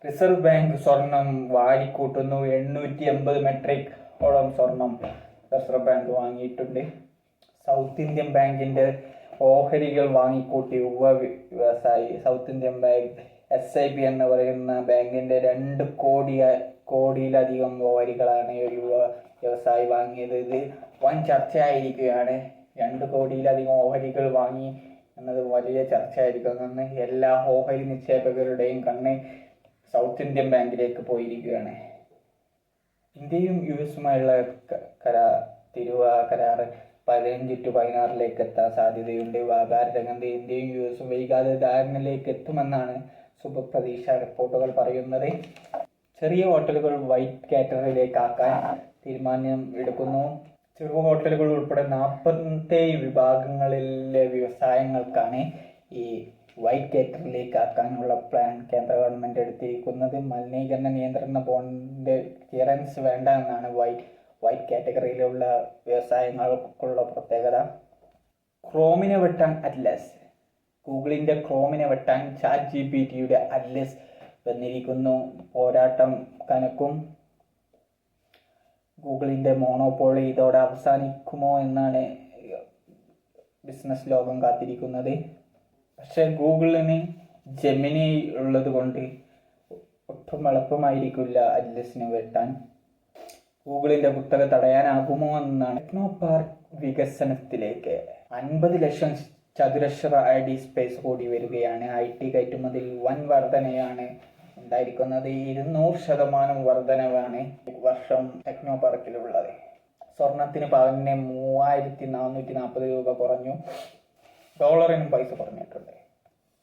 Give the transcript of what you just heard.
Reserve bank സ്വർണം വാരിക്കൂട്ടുന്നു. 880 metric ഓളം സ്വർണം റിസർവ് ബാങ്ക് വാങ്ങിയിട്ടുണ്ട്. സൗത്ത് ഇന്ത്യൻ ബാങ്കിന്റെ ഓഹരികൾ വാങ്ങിക്കൂട്ടി യുവ വ്യവസായി. സൗത്ത് ഇന്ത്യൻ ബാങ്ക് SIB എന്ന് പറയുന്ന ബാങ്കിന്റെ 2 കോടിയിലധികം ഓഹരികളാണ് യുവ വ്യവസായി വാങ്ങിയത്. ഇത് വൻ ചർച്ചയായിരിക്കുകയാണ്. 2 കോടിയിലധികം ഓഹരികൾ വാങ്ങി എന്നത് വലിയ ചർച്ചയായിരിക്കുമെന്ന് എല്ലാ ഓഹരി നിക്ഷേപകരുടെയും കണ്ണ് സൗത്ത് ഇന്ത്യൻ ബാങ്കിലേക്ക് പോയിരിക്കുകയാണ്. ഇന്ത്യയും US-ഉമായുള്ള കരാർ 15 to 16 എത്താൻ സാധ്യതയുണ്ട്. വ്യാപാര രംഗത്ത് ഇന്ത്യയും US-ഉം വൈകാതെ ധാരണയിലേക്ക് എത്തുമെന്നാണ് ശുഭപ്രതീക്ഷ റിപ്പോർട്ടുകൾ പറയുന്നത്. ചെറിയ ഹോട്ടലുകൾ വൈറ്റ് കാറ്റഗറിയിലേക്കാക്കാൻ തീരുമാനം എടുക്കുന്നു. ചെറു ഹോട്ടലുകൾ ഉൾപ്പെടെ 47 വിഭാഗങ്ങളിലെ വ്യവസായങ്ങൾക്കാണ് ഈ വൈറ്റ് കാറ്റഗറിയിലേക്ക് ആക്കാനുള്ള പ്ലാൻ കേന്ദ്ര ഗവൺമെന്റ് എടുത്തിരിക്കുന്നത്. മലിനീകരണ നിയന്ത്രണ ബോർഡിന്റെ ക്ലിയറൻസ് വേണ്ട എന്നാണ് വൈറ്റ് കാറ്റഗറിയിലുള്ള വ്യവസായങ്ങൾക്കുള്ള പ്രത്യേകത. ക്രോമിനെ വെട്ടാൻ അറ്റ്ലസ്. ഗൂഗിളിന്റെ ക്രോമിനെ വെട്ടാൻ ChatGPTയുടെ അറ്റ്ലസ് വന്നിരിക്കുന്നു. പോരാട്ടം കനക്കും. ഗൂഗിളിന്റെ മോണോപോളി ഇതോടെ അവസാനിക്കുമോ എന്നാണ് ബിസിനസ് ലോകം കാത്തിരിക്കുന്നത്. പക്ഷെ ഗൂഗിളിന് ജെമിനി ഉള്ളത് കൊണ്ട് ഒട്ടും എളുപ്പമായിരിക്കില്ല അറ്റ്ലസിന് വെട്ടാൻ. ഗൂഗിളിന്റെ കുത്തക തടയാനാകുമോ എന്നാണ്. ടെക്നോ പാർക്ക് വികസനത്തിലേക്ക് 50 ലക്ഷം ചതുരശ്ര അടി സ്പേസ് കൂടി വരികയാണ്. IT കയറ്റുമതിയിൽ വൻ വർധനയാണ് ഉണ്ടായിരിക്കുന്നത്. 200% വർധനവാണ് വർഷം ടെക്നോ പാർക്കിലുള്ളത്. സ്വർണത്തിന് പവന് 3440 രൂപ കുറഞ്ഞു. ഡോളറിനും പൈസ കുറഞ്ഞിട്ടുണ്ട്.